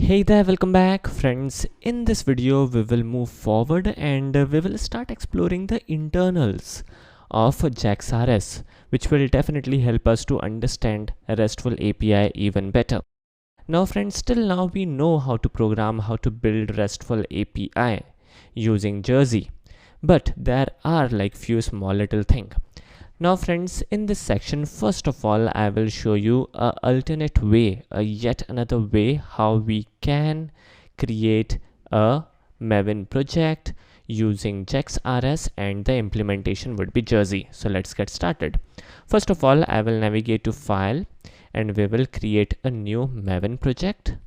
Hey there, welcome back friends. In this video we will move forward and we will start exploring the internals of JAX-RS, which will definitely help us to understand RESTful API even better. Now friends, till now we know how to program, how to build RESTful API using Jersey, but there are like few small little things. Now friends, in this section, first of all, I will show you a alternate way, yet another way how we can create a Maven project using JAX-RS, and the implementation would be Jersey. So let's get started. First of all, I will navigate to File and we will create a new Maven project.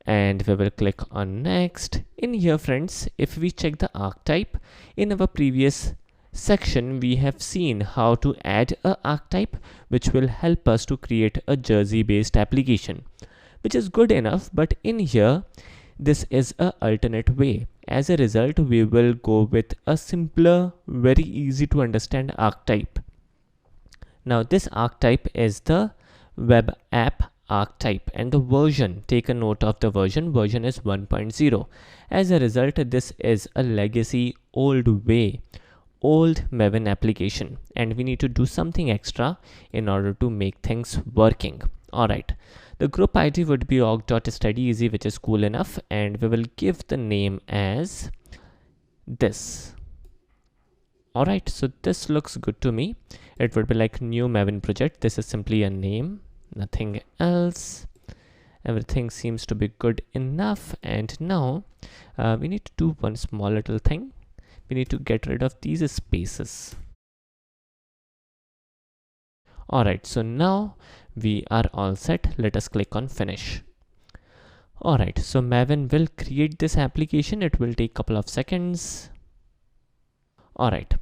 And we will click on Next. In here friends, if we check the archetype, in our previous section we have seen how to add a archetype which will help us to create a Jersey based application, which is good enough, but in here this is a alternate way. As a result, we will go with a simpler, very easy to understand archetype. Now this archetype is the web app archetype, and the version, take a note of the version is 1.0. As a result, this is a legacy old Maven application, and we need to do something extra in order to make things working. Alright, the group ID would be org.studyeasy, which is cool enough, and we will give the name as this. Alright, so this looks good to me. It would be like new Maven project. This is simply a name, nothing else. Everything seems to be good enough, and now we need to do one small little thing. We need to get rid of these spaces. Alright, so now we are all set. Let us click on Finish. Alright, so Maven will create this application. It will take a couple of seconds. Alright,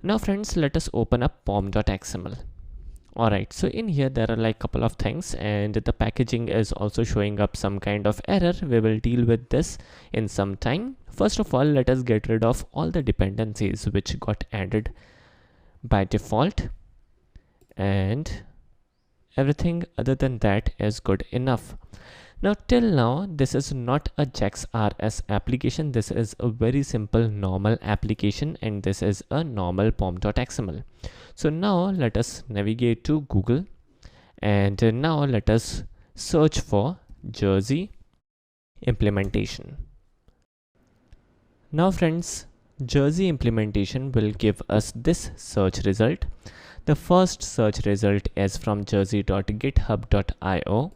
now friends, let us open up pom.xml. Alright, so in here there are like a couple of things, and the packaging is also showing up some kind of error. We will deal with this in some time. First of all, let us get rid of all the dependencies which got added by default, and everything other than that is good enough. Now till now, this is not a JAX-RS application. This is a very simple normal application, and this is a normal pom.xml. So now let us navigate to Google, and now let us search for Jersey implementation. Now friends, Jersey implementation will give us this search result. The first search result is from jersey.github.io,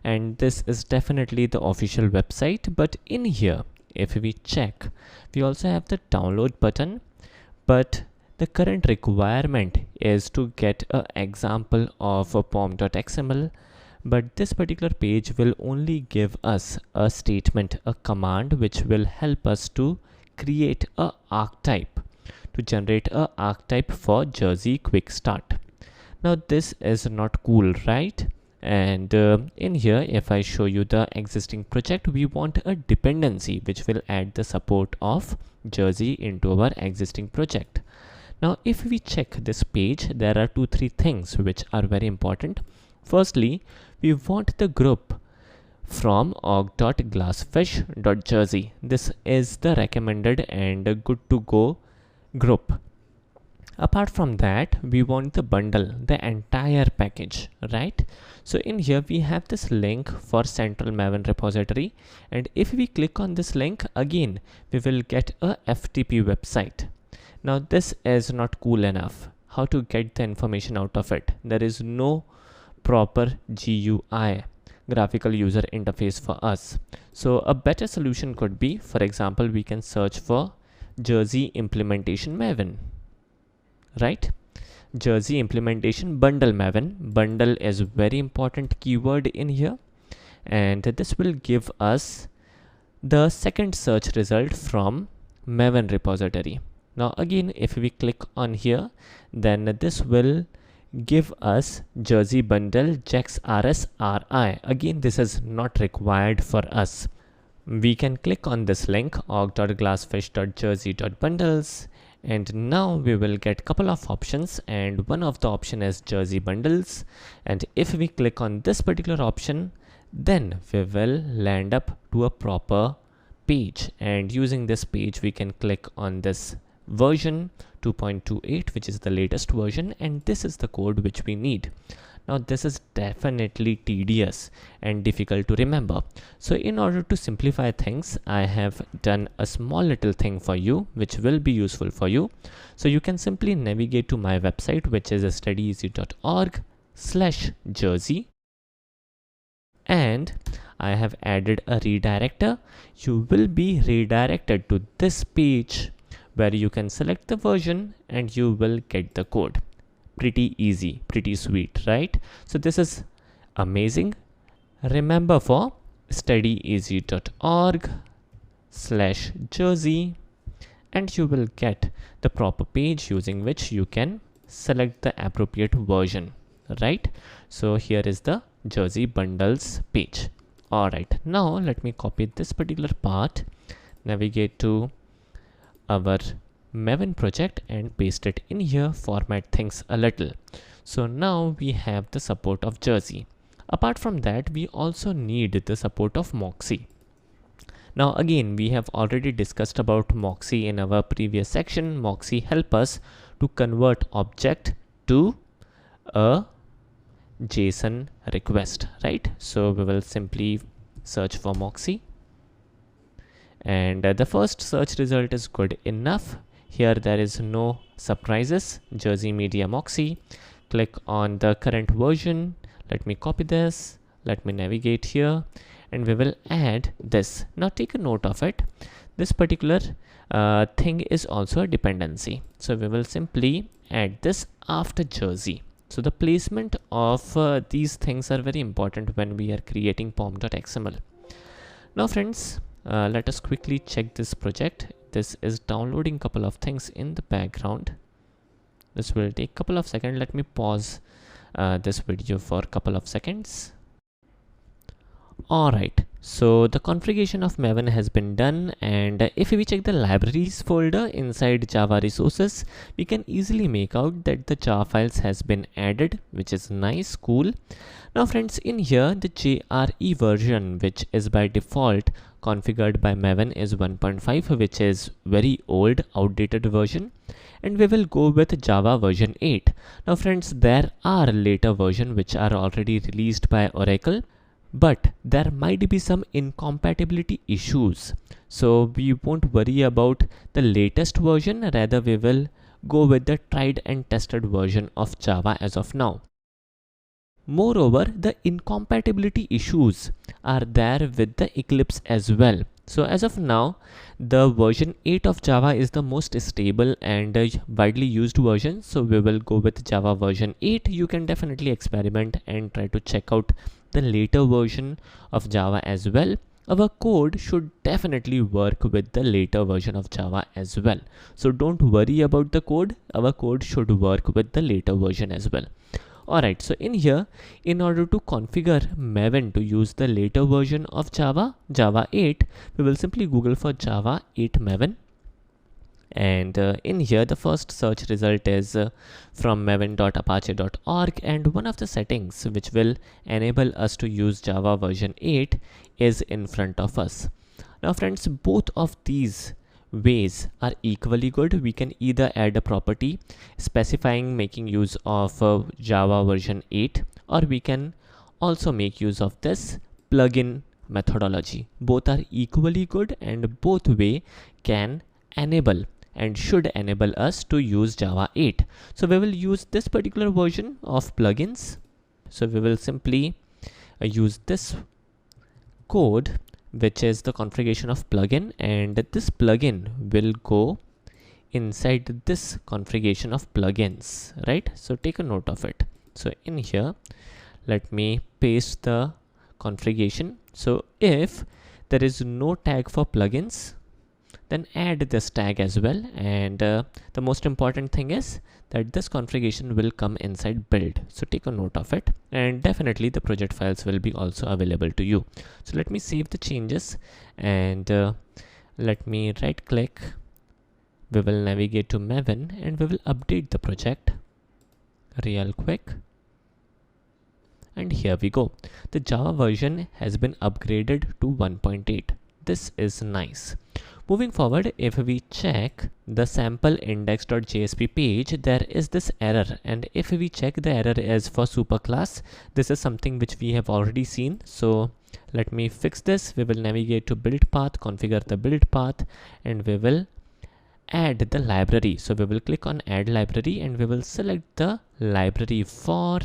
and this is definitely the official website. But in here, if we check, we also have the download button, but the current requirement is to get an example of a pom.xml, but this particular page will only give us a statement, a command which will help us to create a archetype, to generate a archetype for Jersey quick start. Now this is not cool, right? And in here, if I show you the existing project, we want a dependency which will add the support of Jersey into our existing project. Now if we check this page, there are 2-3 things which are very important. Firstly, we want the group from org.glassfish.jersey. This is the recommended and good to go group. Apart from that, we want the bundle, the entire package, right? So in here we have this link for central Maven repository, and if we click on this link again, we will get a FTP website. Now this is not cool enough. How to get the information out of it? There is no proper GUI, graphical user interface, for us. So a better solution could be, for example, we can search for Jersey implementation Maven, right? Jersey implementation bundle Maven. Bundle is very important keyword in here, and this will give us the second search result from Maven repository. Now again, if we click on here, then this will give us Jersey bundle JAX-RS RI. Again, this is not required for us. We can click on this link org.glassfish.jersey.bundles, and now we will get couple of options, and one of the option is Jersey bundles. And if we click on this particular option, Then we will land up to a proper page, and using this page we can click on this version 2.28, which is the latest version, and this is the code which we need. Now this is definitely tedious and difficult to remember. So in order to simplify things, I have done a small little thing for you which will be useful for you. So you can simply navigate to my website, which is studyeasy.org/jersey, and I have added a redirector. You will be redirected to this page where you can select the version and you will get the code. Pretty easy, pretty sweet, right? So this is amazing. Remember, for studyeasy.org/jersey, and you will get the proper page using which you can select the appropriate version, right? So here is the jersey bundles page. All right, now let me copy this particular part, navigate to our Maven project and paste it in here, format things a little. So now we have the support of jersey. Apart from that, we also need the support of Moxie. Now again, we have already discussed about Moxie in our previous section. Moxie help us to convert object to a JSON request, right? So we will simply search for Moxie, and the first search result is good enough. Here there is no surprises. Jersey Media Moxie. Click on the current version. Let me copy this. Let me navigate here, and we will add this. Now take a note of it. This particular thing is also a dependency. So we will simply add this after jersey. So the placement of these things are very important when we are creating pom.xml. Now friends, let us quickly check this project. This is downloading couple of things in the background. This will take couple of seconds. Let me pause this video for a couple of seconds. Alright, so the configuration of Maven has been done, and if we check the libraries folder inside Java resources, we can easily make out that the Java files has been added, which is nice, cool. Now friends, in here the JRE version, which is by default configured by Maven, is 1.5, which is very old, outdated version, and we will go with Java version 8. Now friends, there are later versions which are already released by Oracle, but there might be some incompatibility issues. So we won't worry about the latest version, rather we will go with the tried and tested version of Java as of now. Moreover, the incompatibility issues are there with the Eclipse as well. So as of now, the version 8 of Java is the most stable and widely used version. So we will go with Java version 8. You can definitely experiment and try to check out the later version of Java as well. Our code should definitely work with the later version of Java as well. So don't worry about the code. Our code should work with the later version as well. Alright, so in here, in order to configure Maven to use the later version of Java, Java 8, we will simply Google for Java 8 Maven. And in here, the first search result is from maven.apache.org, and one of the settings which will enable us to use Java version 8 is in front of us. Now friends, both of these ways are equally good. We can either add a property specifying making use of Java version 8, or we can also make use of this plugin methodology. Both are equally good, and both way can enable and should enable us to use Java 8. So we will use this particular version of plugins. So we will simply use this code, which is the configuration of plugin, and this plugin will go inside this configuration of plugins, right? So take a note of it. So in here, let me paste the configuration. So if there is no tag for plugins, then add this tag as well. And the most important thing is that this configuration will come inside build. So take a note of it, and definitely the project files will be also available to you. So let me save the changes, and let me right click. We will navigate to Maven, and we will update the project real quick. and here we go. The Java version has been upgraded to 1.8. This is nice. Moving forward, if we check the sample index.jsp page, there is this error, and if we check the error as for superclass, this is something which we have already seen. So let me fix this. We will navigate to build path, configure the build path, and we will add the library. So we will click on add library and we will select the library for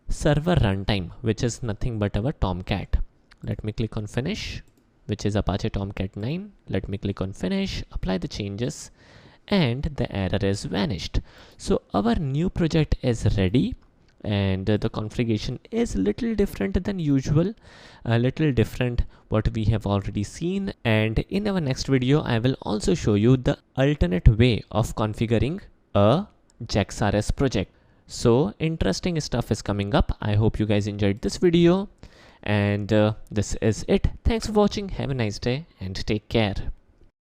server runtime, which is nothing but our Tomcat. Let me click on finish, which is Apache Tomcat 9. Let me click on finish, apply the changes, and the error is vanished. So our new project is ready, and the configuration is little different than usual, a little different what we have already seen. And in our next video, I will also show you the alternate way of configuring a JAX-RS project. So interesting stuff is coming up. I hope you guys enjoyed this video. And this is it. Thanks for watching. Have a nice day and take care.